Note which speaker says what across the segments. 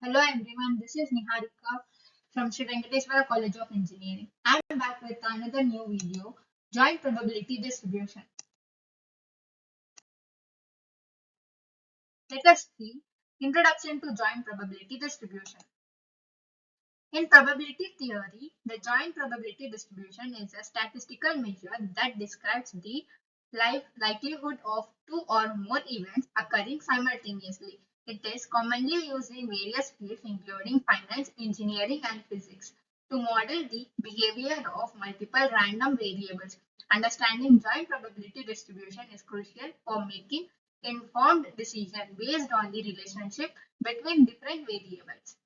Speaker 1: Hello everyone, this is Niharika from Sri Venkateswara College of Engineering. I am back with another new video, Joint Probability Distribution. Let us see Introduction to Joint Probability Distribution. In probability theory, the joint probability distribution is a statistical measure that describes the likelihood of two or more events occurring simultaneously. It is commonly used in various fields including finance, engineering, and physics to model the behavior of multiple random variables. Understanding joint probability distribution is crucial for making informed decisions based on the relationship between different variables.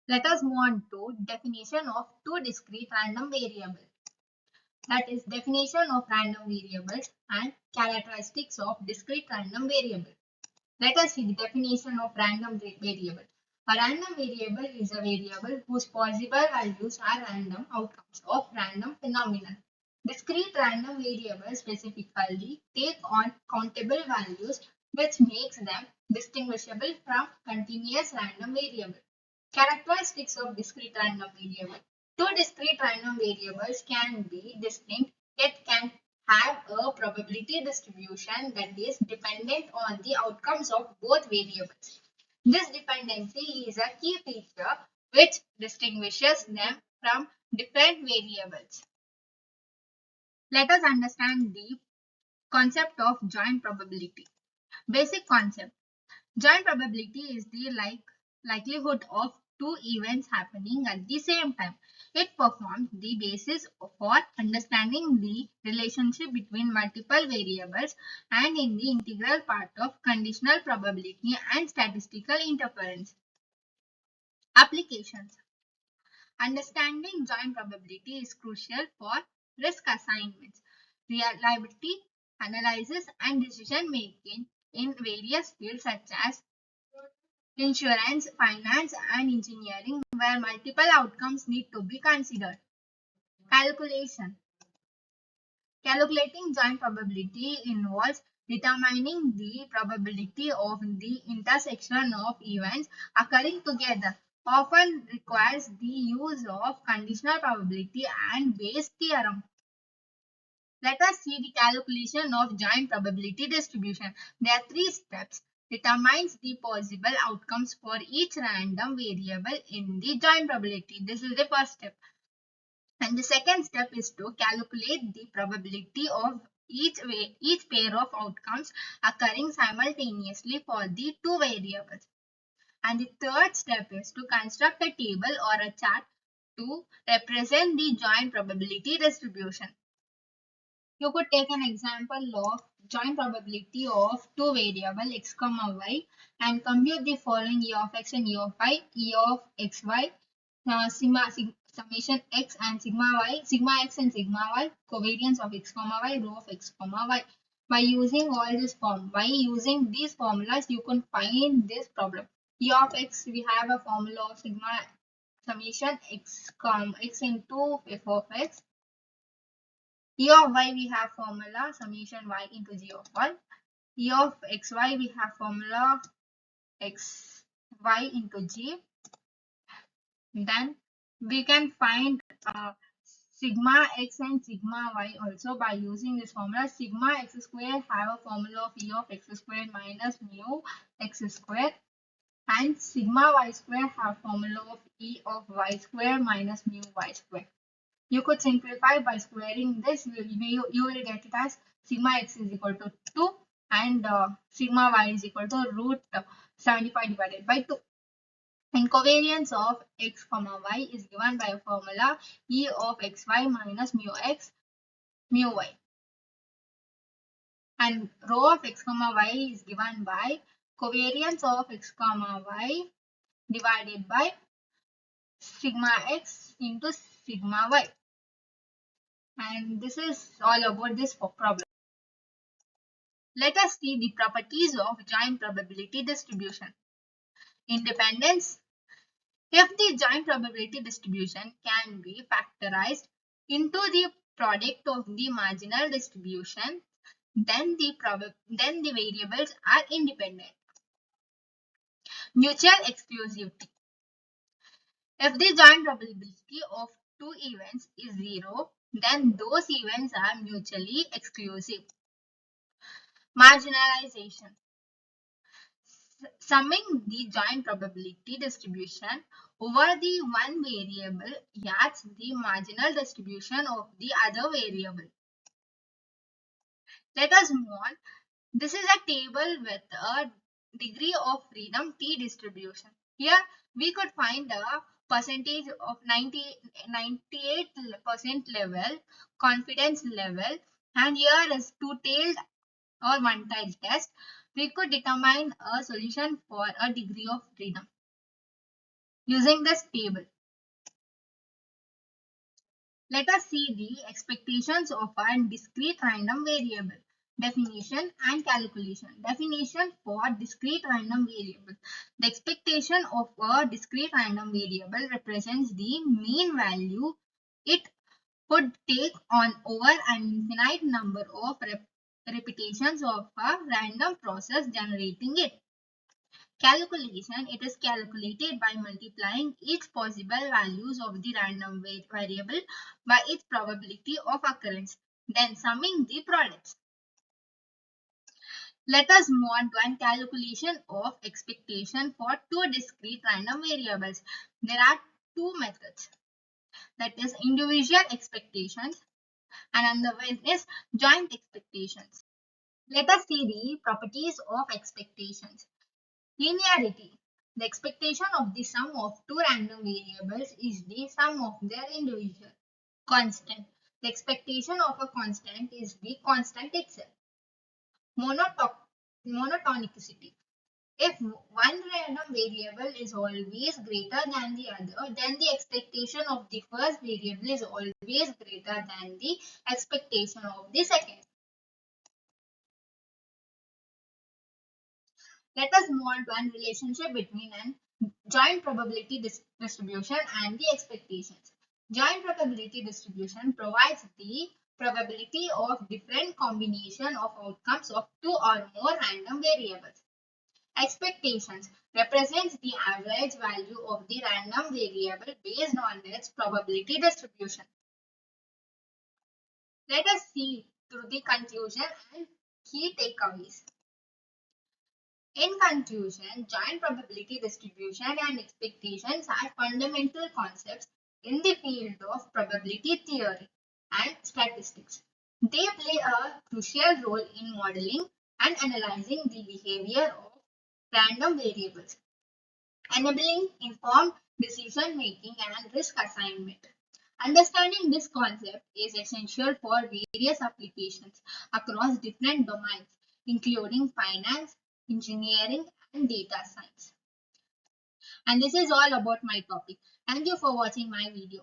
Speaker 1: Let us move on to definition of two discrete random variables. That is definition of random variables and characteristics of discrete random variable. Let us see the definition of random variable. A random variable is a variable whose possible values are random outcomes of random phenomena. Discrete random variables specifically take on countable values which makes them distinguishable from continuous random variable. Characteristics of discrete random variable. Two discrete random variables can be distinct yet can have a probability distribution that is dependent on the outcomes of both variables. This dependency is a key feature which distinguishes them from different variables. Let us understand the concept of joint probability. Basic concept. Joint probability is the likelihood of two events happening at the same time. It performs the basis for understanding the relationship between multiple variables and in the integral part of conditional probability and statistical inference. Applications. Understanding joint probability is crucial for risk assignments, reliability analysis, and decision making in various fields such as insurance, finance, and engineering, where multiple outcomes need to be considered. Calculation. Calculating joint probability involves determining the probability of the intersection of events occurring together, often requires the use of conditional probability and Bayes theorem. Let us see the calculation of joint probability distribution. There are three steps. Determines the possible outcomes for each random variable in the joint probability. This is the first step. And the second step is to calculate the probability of each pair of outcomes occurring simultaneously for the two variables. And the third step is to construct a table or a chart to represent the joint probability distribution. You could take an example of joint probability of two variables x comma y and compute the following e of x and e of y, e of xy, summation x and sigma y, sigma x and sigma y, covariance of x comma y, rho of x comma y. By using all this using these formulas, you can find this problem. E of x, we have a formula of sigma summation x into f of x. E of y, we have formula summation y into g of y. E of xy, we have formula xy into g. Then we can find sigma x and sigma y also by using this formula. Sigma x square have a formula of e of x square minus mu x square, and sigma y square have formula of e of y square minus mu y square. You could simplify by squaring this. You will get it as sigma x is equal to 2 and sigma y is equal to root 75 divided by 2. And covariance of x comma y is given by a formula e of xy minus mu x mu y. And rho of x comma y is given by covariance of x comma y divided by sigma x into sigma y. And this is all about this problem. Let us see the properties of joint probability distribution. Independence. If the joint probability distribution can be factorized into the product of the marginal distribution, then the variables are independent. Mutual exclusivity. If the joint probability of two events is 0, then those events are mutually exclusive. Marginalization. Summing the joint probability distribution over the one variable yields the marginal distribution of the other variable. Let us move on. This is a table with a degree of freedom T distribution. Here we could find a percentage of 98% level, confidence level, and here is two-tailed or one-tailed test. We could determine a solution for a degree of freedom using this table. Let us see the expectations of a discrete random variable. Definition and calculation. Definition for discrete random variable. The expectation of a discrete random variable represents the mean value it could take on over an infinite number of repetitions of a random process generating it. Calculation. It is calculated by multiplying each possible values of the random variable by its probability of occurrence, then summing the products. Let us move on to a calculation of expectation for two discrete random variables. There are two methods, that is individual expectations and another one is joint expectations. Let us see the properties of expectations. Linearity. The expectation of the sum of two random variables is the sum of their individual. Constant. The expectation of a constant is the constant itself. Monotonicity. If one random variable is always greater than the other, then the expectation of the first variable is always greater than the expectation of the second. Let us move on to a relationship between an joint probability distribution and the expectations. Joint probability distribution provides the probability of different combination of outcomes of two or more random variables. Expectations represents the average value of the random variable based on its probability distribution. Let us see through the conclusion and key takeaways. In conclusion, joint probability distribution and expectations are fundamental concepts in the field of probability theory and statistics. They play a crucial role in modeling and analyzing the behavior of random variables, enabling informed decision making and risk assignment. Understanding this concept is essential for various applications across different domains, including finance, engineering, and data science. And this is all about my topic. Thank you for watching my video.